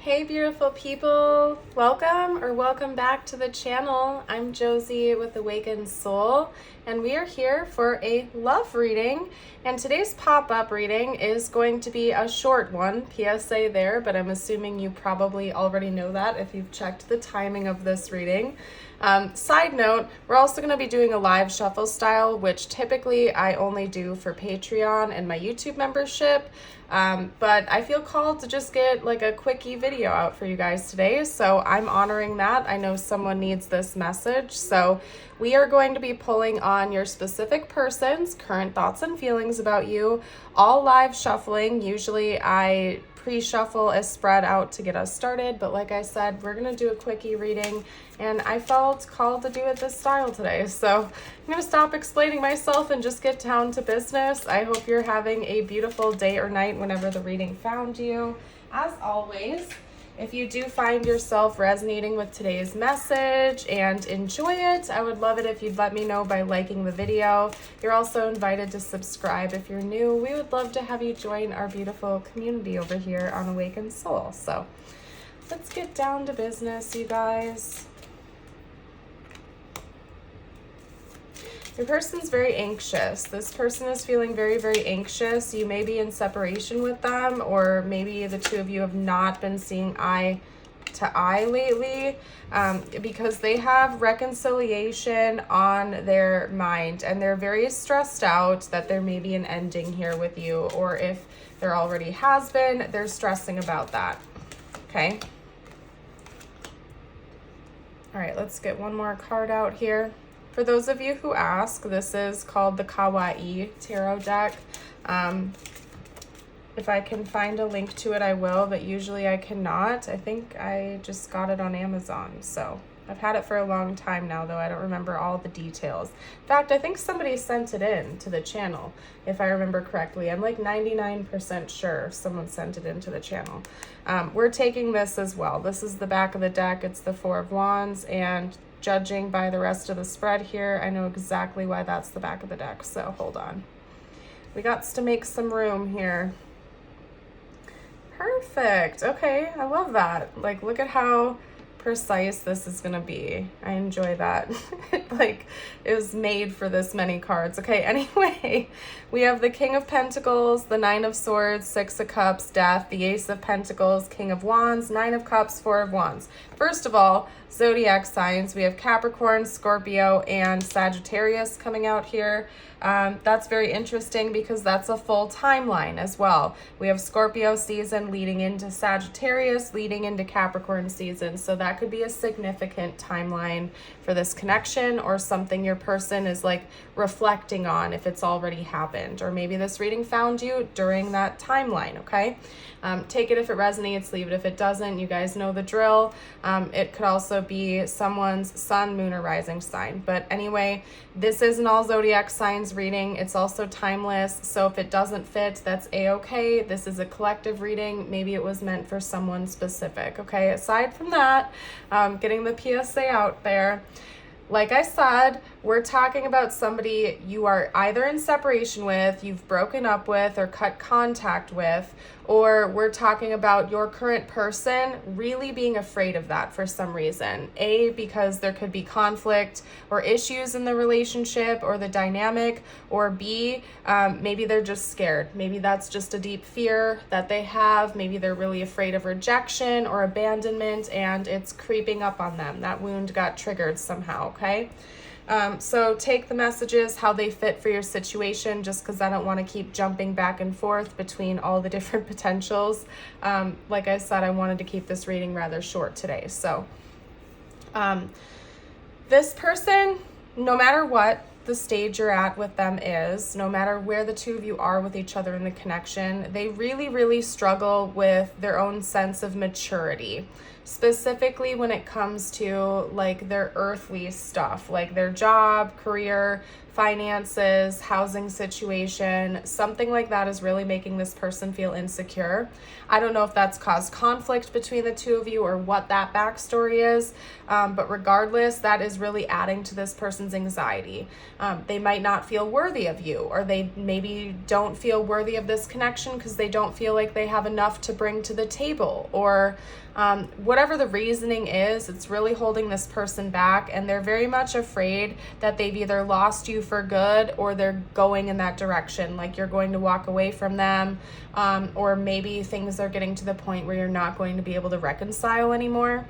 Hey beautiful people, welcome back to the channel. I'm Josie with Awakened Soul, and we are here for a love reading. And today's pop-up reading is going to be a short one, PSA there, but I'm assuming you probably already know that if you've checked the timing of this reading. Side note, we're also going to be doing a live shuffle style, which typically I only do for Patreon and my YouTube membership. But I feel called to just get like a quickie video out for you guys today. So I'm honoring that. I know someone needs this message. So we are going to be pulling on your specific person's current thoughts and feelings about you, all live shuffling. Usually I pre-shuffle a spread out to get us started, but like I said, we're gonna do a quickie reading, and I felt called to do it this style today. So I'm gonna stop explaining myself and just get down to business. I hope you're having a beautiful day or night whenever the reading found you. As always, if you do find yourself resonating with today's message and enjoy it, I would love it if you'd let me know by liking the video. You're also invited to subscribe if you're new. We would love to have you join our beautiful community over here on Awakened Soul. So let's get down to business, you guys. Your person's very anxious. This person is feeling very, very anxious. You may be in separation with them, or maybe the two of you have not been seeing eye to eye lately, because they have reconciliation on their mind, and they're very stressed out that there may be an ending here with you, or if there already has been, they're stressing about that. Okay. All right, let's get one more card out here. For those of you who ask, this is called the Kawaii Tarot deck. If I can find a link to it, I will, but usually I cannot. I think I just got it on Amazon, so I've had it for a long time now, though I don't remember all the details. In fact, I think somebody sent it in to the channel, if I remember correctly. I'm like 99% sure someone sent it into the channel. We're taking this as well. This is the back of the deck. It's the Four of Wands, and judging by the rest of the spread here, I know exactly why that's the back of the deck, so hold on. We got to make some room here. Perfect. Okay, I love that. Like, look at how precise this is gonna be. I enjoy that. Like, it was made for this many cards. Okay, anyway, we have the King of Pentacles, the Nine of Swords, Six of Cups, Death, the Ace of Pentacles, King of Wands, Nine of Cups, Four of Wands. First of all, zodiac signs, we have Capricorn, Scorpio, and Sagittarius coming out here. That's very interesting because that's a full timeline as well. We have Scorpio season leading into Sagittarius, leading into Capricorn season. So that could be a significant timeline for this connection, or something your person is like reflecting on if it's already happened. Or maybe this reading found you during that timeline, okay? Take it if it resonates, leave it if it doesn't. You guys know the drill. It could also be someone's sun, moon, or rising sign. But anyway, this isn't all zodiac signs reading. It's also timeless. So if it doesn't fit, that's a-okay. This is a collective reading. Maybe it was meant for someone specific, okay? Aside from that, getting the PSA out there, like I said, we're talking about somebody you are either in separation with, you've broken up with, or cut contact with, or we're talking about your current person really being afraid of that for some reason. A, because there could be conflict or issues in the relationship or the dynamic, or B, maybe they're just scared. Maybe that's just a deep fear that they have. Maybe they're really afraid of rejection or abandonment, and it's creeping up on them. That wound got triggered somehow, okay? So take the messages, how they fit for your situation, just because I don't want to keep jumping back and forth between all the different potentials. Like I said, I wanted to keep this reading rather short today. So this person, no matter what the stage you're at with them is, no matter where the two of you are with each other in the connection, they really, really struggle with their own sense of maturity. specifically when it comes to like their earthly stuff, like their job, career, finances, housing situation. Something like that is really making this person feel insecure. I don't know if that's caused conflict between the two of you or what that backstory is, but regardless, that is really adding to this person's anxiety. They might not feel worthy of you, or they maybe don't feel worthy of this connection because they don't feel like they have enough to bring to the table, or whatever the reasoning is, it's really holding this person back, and they're very much afraid that they've either lost you for good or they're going in that direction, like you're going to walk away from them, or maybe things are getting to the point where you're not going to be able to reconcile anymore,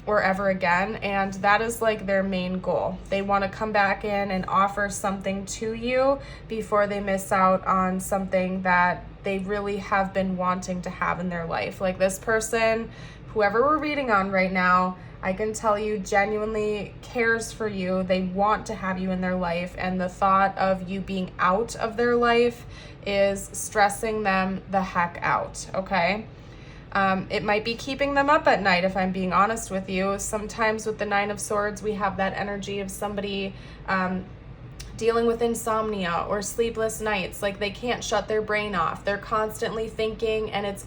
or ever again. And that is like their main goal. They want to come back in and offer something to you before they miss out on something that they really have been wanting to have in their life. Like this person, whoever we're reading on right now, I can tell you genuinely cares for you. They want to have you in their life, and the thought of you being out of their life is stressing them the heck out, okay? It might be keeping them up at night, if I'm being honest with you. Sometimes with the Nine of Swords, we have that energy of somebody dealing with insomnia or sleepless nights. Like they can't shut their brain off. They're constantly thinking, and it's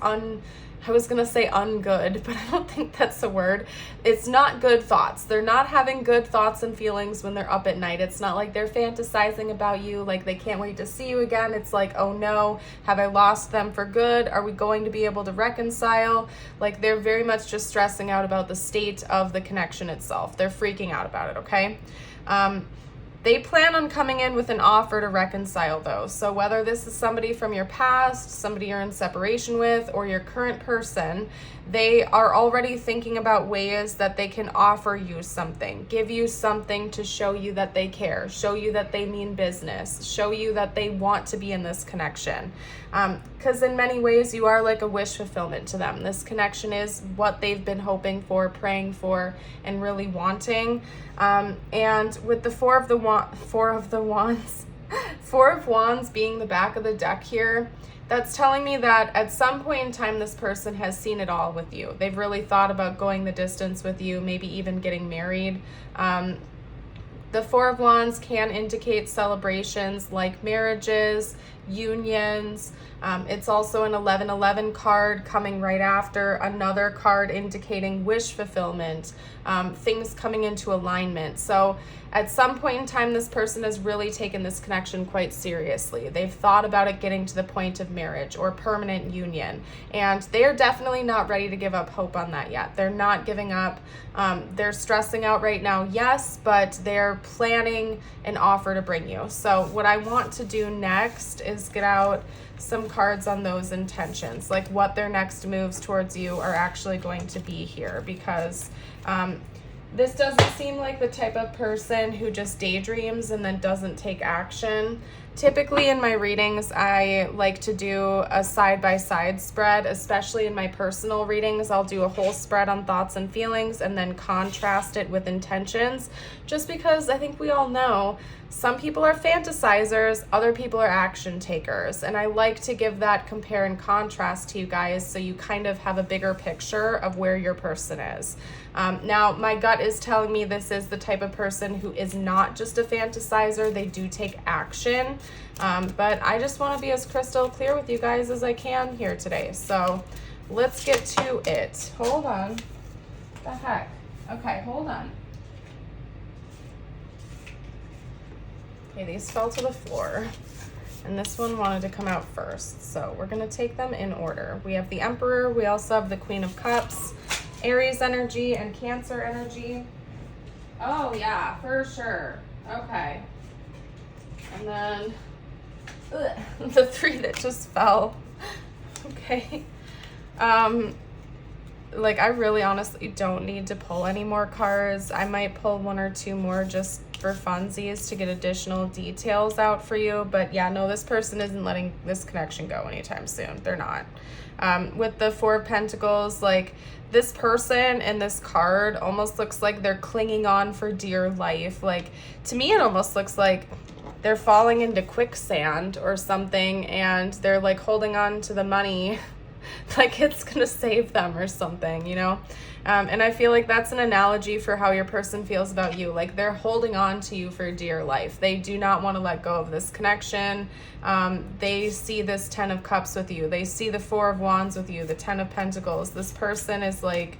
I was going to say ungood, but I don't think that's a word. It's not good thoughts. They're not having good thoughts and feelings when they're up at night. It's not like they're fantasizing about you, like they can't wait to see you again. It's like, oh no, have I lost them for good? Are we going to be able to reconcile? Like they're very much just stressing out about the state of the connection itself. They're freaking out about it, okay? They plan on coming in with an offer to reconcile though. So whether this is somebody from your past, somebody you're in separation with, or your current person, they are already thinking about ways that they can offer you something, give you something to show you that they care, show you that they mean business, show you that they want to be in this connection. Because in many ways you are like a wish fulfillment to them. This connection is what they've been hoping for, praying for, and really wanting. And with the Four of Wands being the back of the deck here, that's telling me that at some point in time, this person has seen it all with you. They've really thought about going the distance with you, maybe even getting married. The Four of Wands can indicate celebrations like marriages, unions. It's also an 1111 card coming right after, another card indicating wish fulfillment, things coming into alignment. So at some point in time, this person has really taken this connection quite seriously. They've thought about it getting to the point of marriage or permanent union, and they are definitely not ready to give up hope on that yet. They're not giving up. They're stressing out right now, yes, but they're planning an offer to bring you. So what I want to do next is get out some cards on those intentions, like what their next moves towards you are actually going to be here, because this doesn't seem like the type of person who just daydreams and then doesn't take action. Typically in my readings, I like to do a side-by-side spread, especially in my personal readings. I'll do a whole spread on thoughts and feelings and then contrast it with intentions, just because I think we all know some people are fantasizers, other people are action takers, and I like to give that compare and contrast to you guys so you kind of have a bigger picture of where your person is. Now, my gut is telling me this is the type of person who is not just a fantasizer. They do take action, but I just want to be as crystal clear with you guys as I can here today. So let's get to it. Hold on. What the heck? Okay, hold on. Okay, these fell to the floor, and this one wanted to come out first. So we're going to take them in order. We have the Emperor. We also have the Queen of Cups, Aries energy, and Cancer energy. Oh, yeah, for sure. Okay. And then the three that just fell. Okay. Like, I really honestly don't need to pull any more cards. I might pull one or two more just for funsies to get additional details out for you. But yeah, no, this person isn't letting this connection go anytime soon. They're not. With the Four of Pentacles, like, this person and this card almost looks like they're clinging on for dear life. Like, to me, it almost looks like they're falling into quicksand or something, and they're like holding on to the money like it's gonna save them or something, you know? And I feel like that's an analogy for how your person feels about you. Like they're holding on to you for dear life. They do not want to let go of this connection. They see this 10 of Cups with you. They see the 4 of Wands with you, the 10 of Pentacles. This person is like,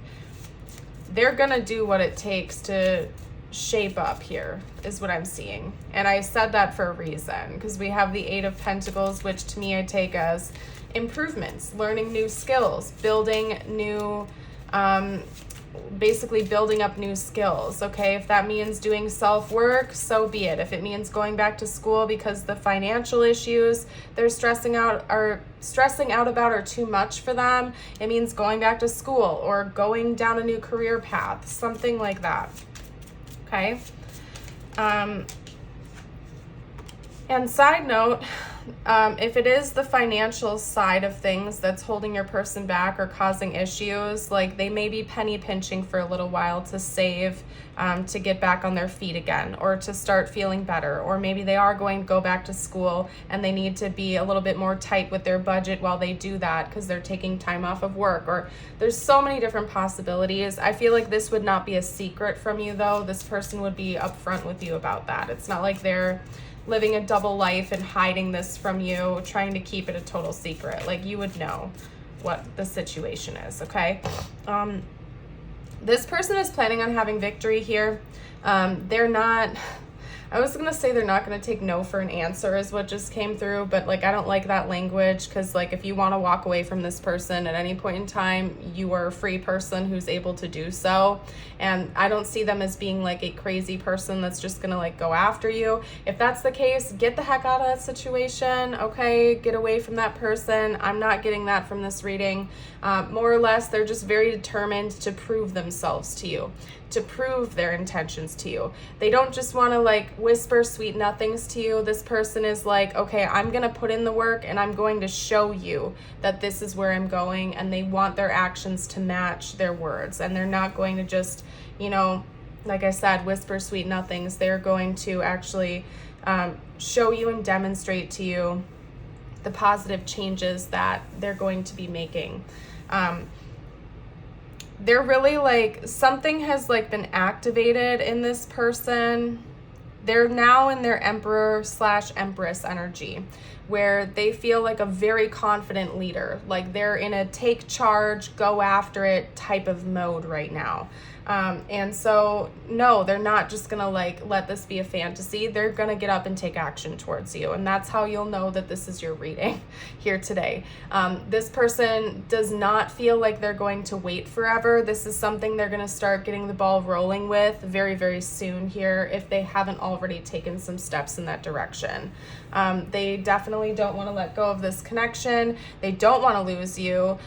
they're gonna do what it takes to shape up here, is what I'm seeing. And I said that for a reason, because we have the 8 of Pentacles, which to me I take as improvements, learning new skills, building new, basically building up new skills. Okay, if that means doing self-work, so be it. If it means going back to school because the financial issues they're stressing out about are too much for them, it means going back to school or going down a new career path, something like that. Okay. And side note, if it is the financial side of things that's holding your person back or causing issues, like they may be penny pinching for a little while to save, to get back on their feet again, or to start feeling better, or maybe they are going to go back to school and they need to be a little bit more tight with their budget while they do that because they're taking time off of work, or there's so many different possibilities. I feel like this would not be a secret from you though. This person would be upfront with you about that. It's not like they're living a double life and hiding this from you, trying to keep it a total secret. Like you would know what the situation is, okay? This person is planning on having victory here. They're not, I was gonna say they're not gonna take no for an answer is what just came through, but like I don't like that language, because like if you want to walk away from this person at any point in time, you are a free person who's able to do so. And I don't see them as being like a crazy person that's just gonna like go after you. If that's the case, get the heck out of that situation, okay? Get away from that person. I'm not getting that from this reading. More or less, they're just very determined to prove themselves to you, to prove their intentions to you. They don't just want to like whisper sweet nothings to you. This person is like, okay, I'm going to put in the work and I'm going to show you that this is where I'm going, and they want their actions to match their words, and they're not going to just, you know, like I said, whisper sweet nothings. They're going to actually show you and demonstrate to you the positive changes that they're going to be making. They're really like, something has like been activated in this person. They're now in their Emperor/Empress energy, where they feel like a very confident leader. Like they're in a take charge, go after it type of mode right now. And so, no, they're not just gonna like let this be a fantasy. They're gonna get up and take action towards you. And that's how you'll know that this is your reading here today. This person does not feel like they're going to wait forever. This is something they're gonna start getting the ball rolling with very, very soon here, if they haven't already taken some steps in that direction. They definitely don't want to let go of this connection. They don't want to lose you.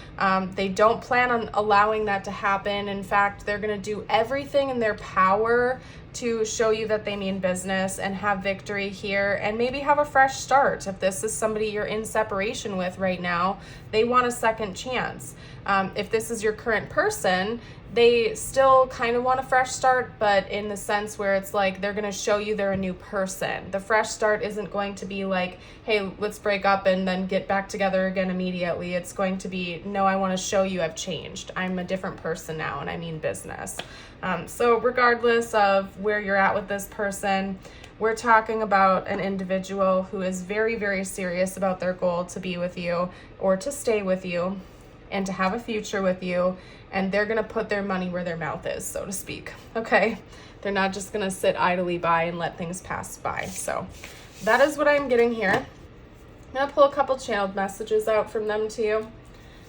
They don't plan on allowing that to happen. In fact, they're going to do everything in their power to show you that they mean business and have victory here, and maybe have a fresh start. If this is somebody you're in separation with right now, they want a second chance. If this is your current person, they still kind of want a fresh start, but in the sense where it's like they're going to show you they're a new person. The fresh start isn't going to be like, hey, let's break up and then get back together again immediately. It's going to be, no, I want to show you I've changed. I'm a different person now, and I mean business. So regardless of where you're at with this person, we're talking about an individual who is very, very serious about their goal to be with you or to stay with you and to have a future with you. And they're going to put their money where their mouth is, so to speak. Okay? They're not just going to sit idly by and let things pass by. So that is what I'm getting here. I'm going to pull a couple channeled messages out from them to you,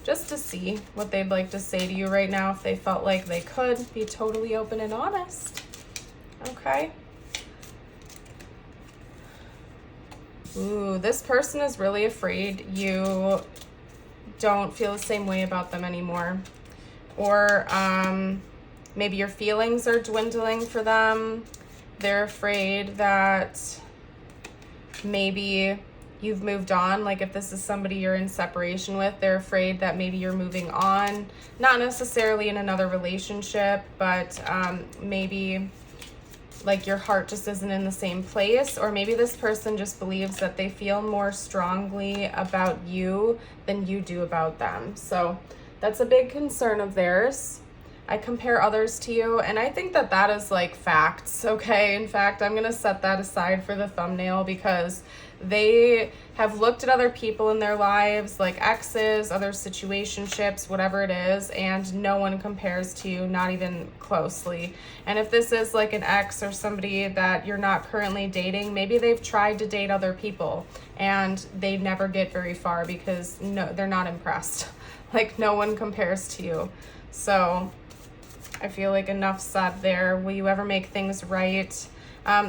just to see what they'd like to say to you right now, if they felt like they could be totally open and honest. Okay? Ooh, this person is really afraid you don't feel the same way about them anymore. Or maybe your feelings are dwindling for them. They're afraid that maybe you've moved on. Like if this is somebody you're in separation with, they're afraid that maybe you're moving on. Not necessarily in another relationship, but maybe like your heart just isn't in the same place, or maybe this person just believes that they feel more strongly about you than you do about them. So that's a big concern of theirs. I compare others to you, and I think that that is like facts, okay? In fact, I'm gonna set that aside for the thumbnail because they have looked at other people in their lives, like exes, other situationships, whatever it is, and no one compares to you, not even closely. And if this is like an ex or somebody that you're not currently dating, maybe they've tried to date other people and they never get very far because no, they're not impressed. Like no one compares to you. So I feel like enough said there. Will you ever make things right?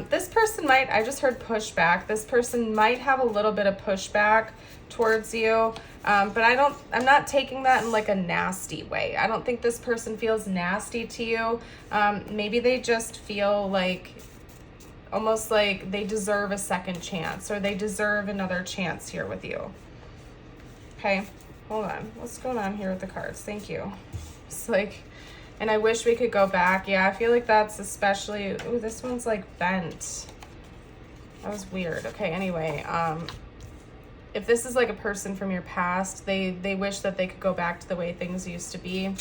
This person might, I just heard pushback. This person might have a little bit of pushback towards you, but I'm not taking that in like a nasty way. I don't think this person feels nasty to you. Maybe they just feel like, almost like they deserve a second chance, or they deserve another chance here with you. Okay, hold on. What's going on here with the cards? Thank you. It's like, and I wish we could go back. Yeah, I feel like that's especially, ooh, this one's like bent. That was weird. Okay, anyway, if this is like a person from your past, they wish that they could go back to the way things used to be.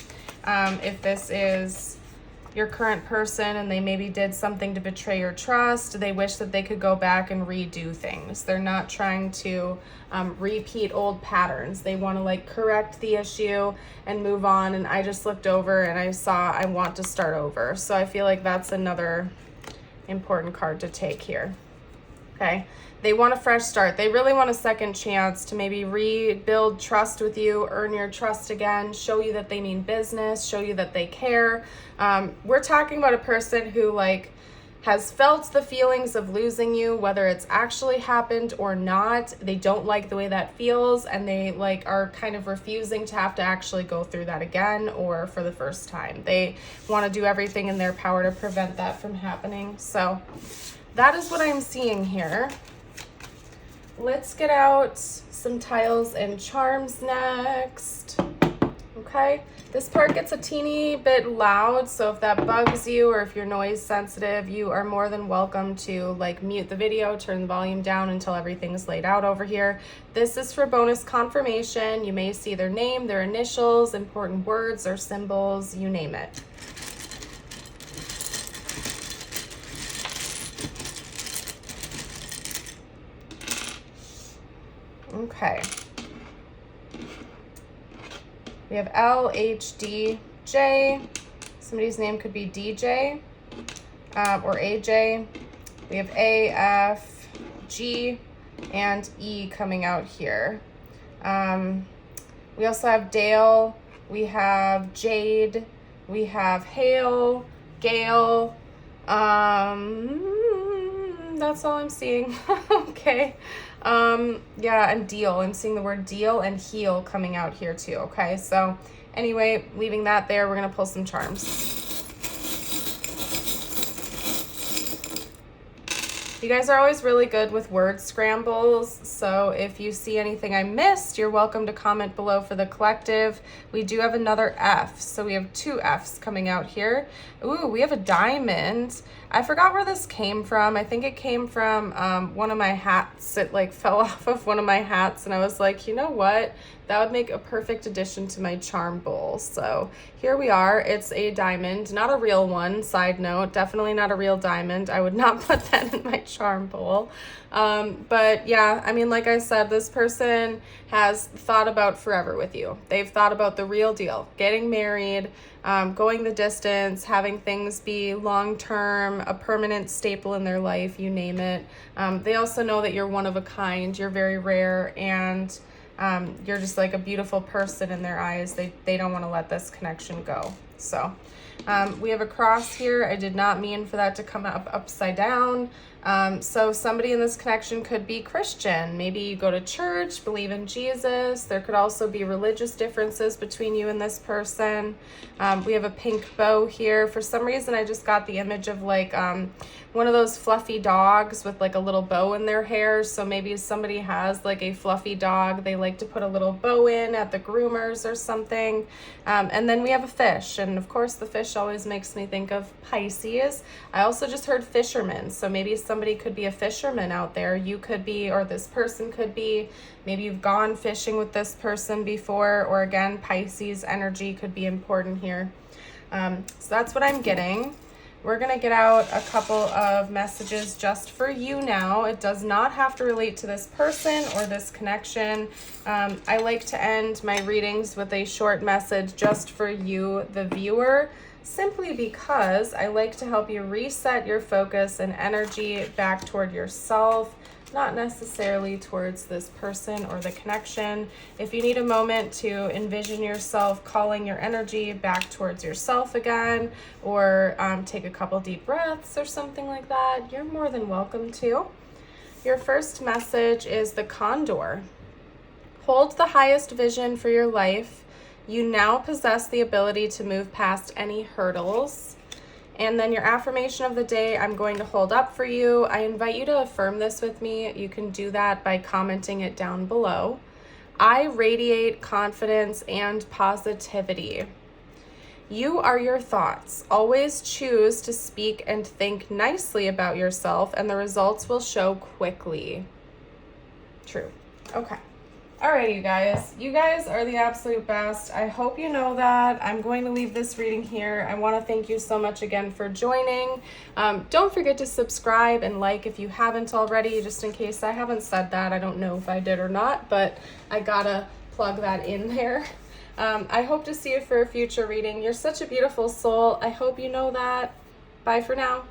If this is your current person and they maybe did something to betray your trust, they wish that they could go back and redo things. They're not trying to repeat old patterns. They want to like correct the issue and move on. And I just looked over and I saw I want to start over. So I feel like that's another important card to take here. Okay. They want a fresh start. They really want a second chance to maybe rebuild trust with you, earn your trust again, show you that they mean business, show you that they care. We're talking about a person who like has felt the feelings of losing you, whether it's actually happened or not. They don't like the way that feels, and they like are kind of refusing to have to actually go through that again or for the first time. They want to do everything in their power to prevent that from happening. So that is what I'm seeing here. Let's get out some tiles and charms next. Okay, this part gets a teeny bit loud, so if that bugs you or if you're noise sensitive, you are more than welcome to like mute the video, turn the volume down until everything's laid out over here. This is for bonus confirmation. You may see their name, their initials, important words or symbols, you name it. Okay. We have L, H, D, J. Somebody's name could be DJ or AJ. We have A, F, G, and E coming out here. We also have Dale. We have Jade. We have Hale, Gale. That's all I'm seeing. Okay. Yeah, and deal. I'm seeing the word deal and heal coming out here too. Okay, so anyway, leaving that there, we're gonna pull some charms. You guys are always really good with word scrambles, so if you see anything I missed, you're welcome to comment below for the collective. We do have another F, so we have two Fs coming out here. Ooh, we have a diamond. I forgot where this came from. I think it came from one of my hats. It like fell off of one of my hats, and I was like, you know what? That would make a perfect addition to my charm bowl. So here we are. It's a diamond, not a real one. Side note, definitely not a real diamond. I would not put that in my charm bowl. But yeah, I mean, like I said, this person has thought about forever with you. They've thought about the real deal, getting married, going the distance, having things be long-term, a permanent staple in their life, you name it. They also know that you're one of a kind, you're very rare, and you're just like a beautiful person in their eyes. They don't want to let this connection go. So we have a cross here. I did not mean for that to come up upside down. So somebody in this connection could be Christian. Maybe you go to church, believe in Jesus. There could also be religious differences between you and this person. We have a pink bow here. For some reason, I just got the image of like one of those fluffy dogs with like a little bow in their hair. So maybe somebody has like a fluffy dog they like to put a little bow in at the groomers or something. And then we have a fish. And of course, the fish always makes me think of Pisces. I also just heard fisherman. So maybe somebody could be a fisherman out there. You could be, or this person could be. Maybe you've gone fishing with this person before, or again, Pisces energy could be important here. So that's what I'm getting. We're going to get out a couple of messages just for you now. It does not have to relate to this person or this connection. I like to end my readings with a short message just for you, the viewer, simply because I like to help you reset your focus and energy back toward yourself, not necessarily towards this person or the connection. If you need a moment to envision yourself calling your energy back towards yourself again, or take a couple deep breaths or something like that, you're more than welcome to. Your first message is the Condor. Hold the highest vision for your life. You now possess the ability to move past any hurdles. And then your affirmation of the day, I'm going to hold up for you. I invite you to affirm this with me. You can do that by commenting it down below. I radiate confidence and positivity. You are your thoughts. Always choose to speak and think nicely about yourself, and the results will show quickly. True. Okay. All right, you guys. You guys are the absolute best. I hope you know that. I'm going to leave this reading here. I want to thank you so much again for joining. Don't forget to subscribe and like if you haven't already, just in case I haven't said that. I don't know if I did or not, but I gotta plug that in there. I hope to see you for a future reading. You're such a beautiful soul. I hope you know that. Bye for now.